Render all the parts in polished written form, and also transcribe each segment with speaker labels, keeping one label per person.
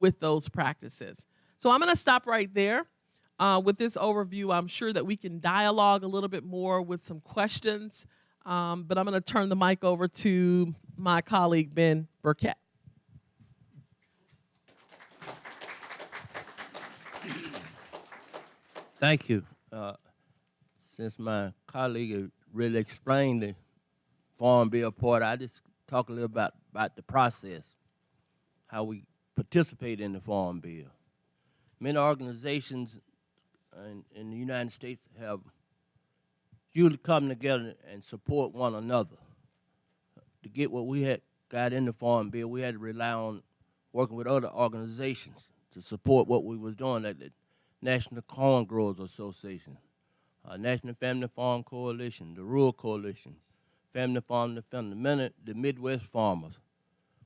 Speaker 1: with those practices. So I'm going to stop right there with this overview. I'm sure that we can dialogue a little bit more with some questions, but I'm going to turn the mic over to my colleague, Ben Burkett.
Speaker 2: Thank you. Since my colleague really explained the Farm Bill part, I just talk a little about the process, how we participate in the Farm Bill. Many organizations in the United States have usually come together and support one another. To get what we had got in the Farm Bill, we had to rely on working with other organizations to support what we was doing, like the National Corn Growers Association, National Family Farm Coalition, the Rural Coalition, Family Farm Defender, the Midwest Farmers.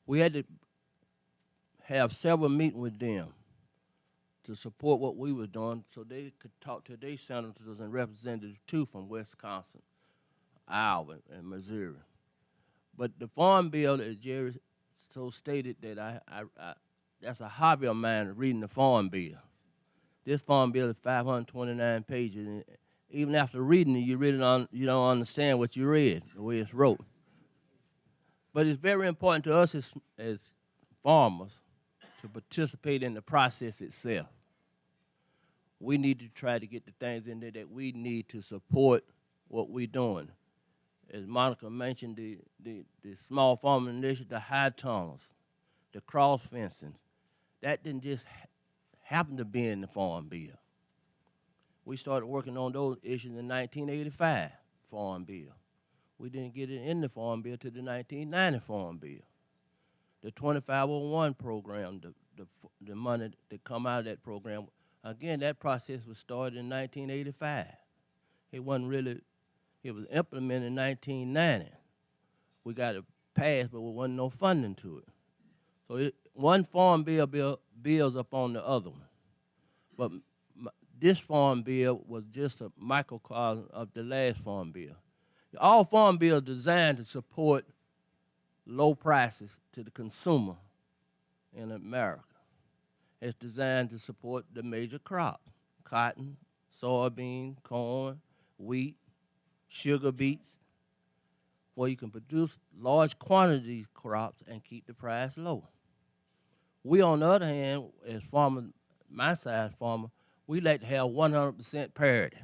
Speaker 2: We had to have several meetings with them to support what we were doing so they could talk to their senators and representatives too from Wisconsin, Iowa, and Missouri. But the Farm Bill, as Jerry so stated, that that's a hobby of mine, reading the Farm Bill. This Farm Bill is 529 pages, and even after reading it, you don't understand what you read, the way it's wrote. But it's very important to us as farmers to participate in the process itself. We need to try to get the things in there that we need to support what we're doing. As Monica mentioned, the small farming initiative, the high tunnels, the cross fencing, that didn't just happen to be in the Farm Bill. We started working on those issues in 1985 Farm Bill. We didn't get it in the Farm Bill till the 1990 Farm Bill. The 2501 program, the money that come out of that program, again, that process was started in 1985. It was implemented in 1990. We got it passed, but there wasn't no funding to it. So one Farm Bill builds upon the other one. But this Farm Bill was just a microcosm of the last Farm Bill. All Farm Bills designed to support low prices to the consumer in America. It's designed to support the major crops: cotton, soybean, corn, wheat, sugar beets, where you can produce large quantities of crops and keep the price low. We, on the other hand, as farmers, my size farmer, we like to have 100% parity.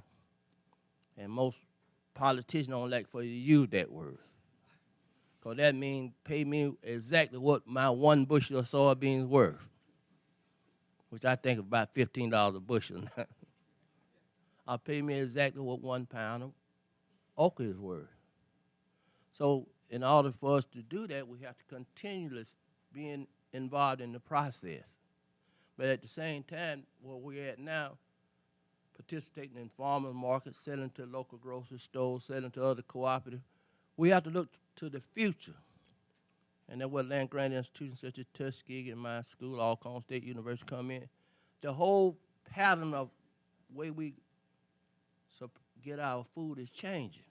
Speaker 2: And most politicians don't like for you to use that word, because that means pay me exactly what my one bushel of soybeans worth, which I think is about $15 a bushel now. Or pay me exactly what 1 pound of okra is worth. So in order for us to do that, we have to continuously be involved in the process. But at the same time, where we're at now, participating in farmers markets, selling to local grocery stores, selling to other cooperatives, we have to look to the future. And that's where land-grant institutions such as Tuskegee and my school, Alcorn State University, come in. The whole pattern of way we get our food is changing.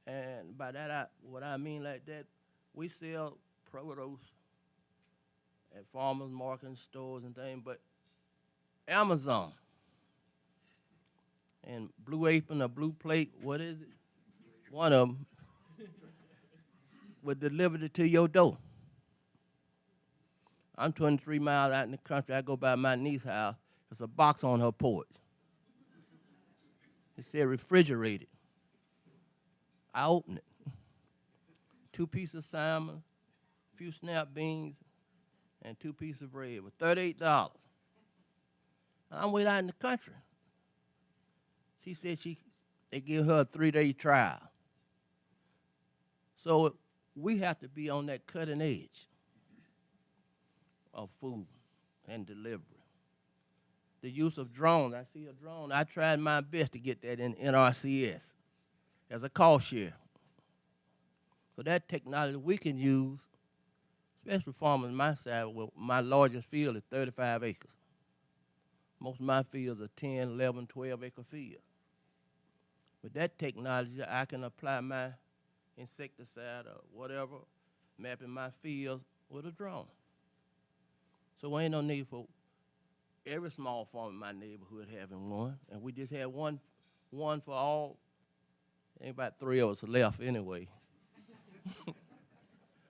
Speaker 2: And by that, what I mean like that, we sell produce at farmers market stores and things, but Amazon and Blue Apron or Blue Plate, what is it? One of them would deliver it to your door. I'm 23 miles out in the country. I go by my niece's house. There's a box on her porch. It said refrigerated. I open it. 2 pieces of salmon, a few snap beans, and 2 pieces of bread with $38. And I'm way out in the country. She said they give her a 3-day trial. So we have to be on that cutting edge of food and delivery. The use of drones. I see a drone. I tried my best to get that in NRCS as a cost share. So that technology we can use, especially farmers on my side, where my largest field is 35 acres. Most of my fields are 10, 11, 12-acre fields. With that technology, I can apply my insecticide or whatever, mapping my fields with a drone. So ain't no need for every small farm in my neighborhood having one, and we just had one for all. Ain't about 3 of us left anyway.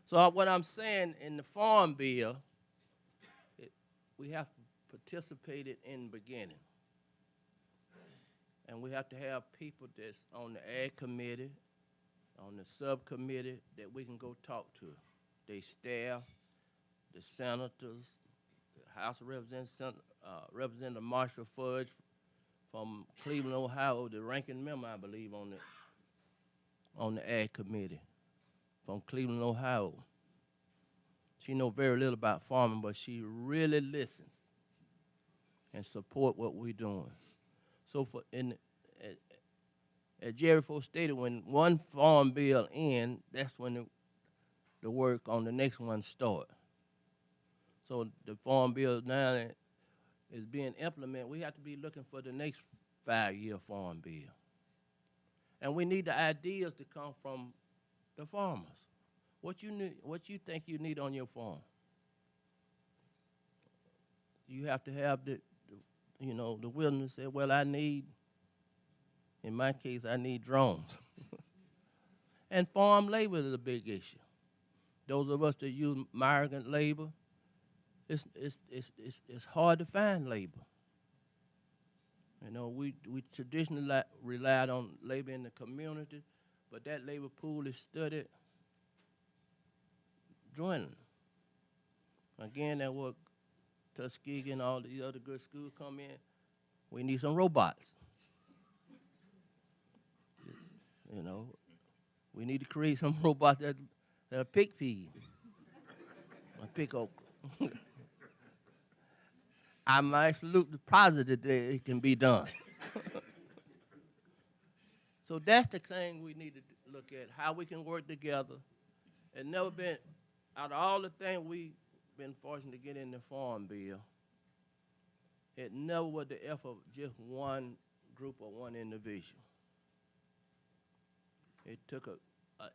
Speaker 2: So what I'm saying in the farm bill, we have to participate it in the beginning. And we have to have people that's on the ag committee, on the subcommittee that we can go talk to. They staff, the senators, the House of Representatives, Representative Marshall Fudge from Cleveland, Ohio, the ranking member, I believe, on the ag committee from Cleveland, Ohio. She knows very little about farming, but she really listens and support what we're doing. So as Jerry Ford stated, when one farm bill ends, that's when the work on the next one starts. So the farm bill now is being implemented. We have to be looking for the next 5-year farm bill. And we need the ideas to come from the farmers. What you think you need on your farm? You have to have the willingness to say, well, in my case, I need drones. And farm labor is a big issue. Those of us that use migrant labor, it's hard to find labor. We traditionally relied on labor in the community, but that labor pool is studied dwindling. Again, that what Tuskegee and all the other good schools come in, we need some robots. We need to create some robots that pick peas, or pick okra. I'm absolutely positive that it can be done. So that's the thing we need to look at, how we can work together. It never been, out of all the things we've been fortunate to get in the farm bill, it never was the effort of just one group or one individual. It took an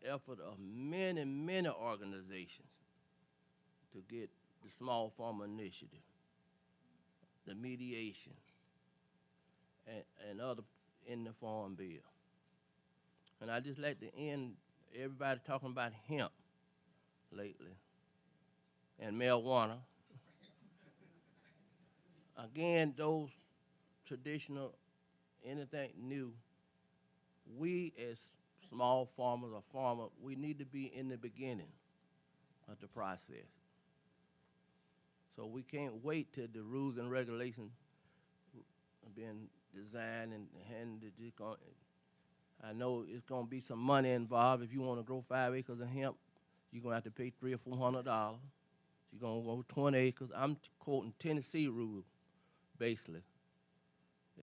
Speaker 2: effort of many, many organizations to get the Small Farmer Initiative, the mediation, and other in the farm bill. And I just like to end everybody talking about hemp lately and marijuana. Again, those traditional, anything new, we as small farmers or farmers, we need to be in the beginning of the process. So we can't wait till the rules and regulations are being designed and handed. I know it's going to be some money involved. If you want to grow 5 acres of hemp, you're going to have to pay $300 or $400. You're going to go 20 acres. I'm quoting Tennessee rules, basically.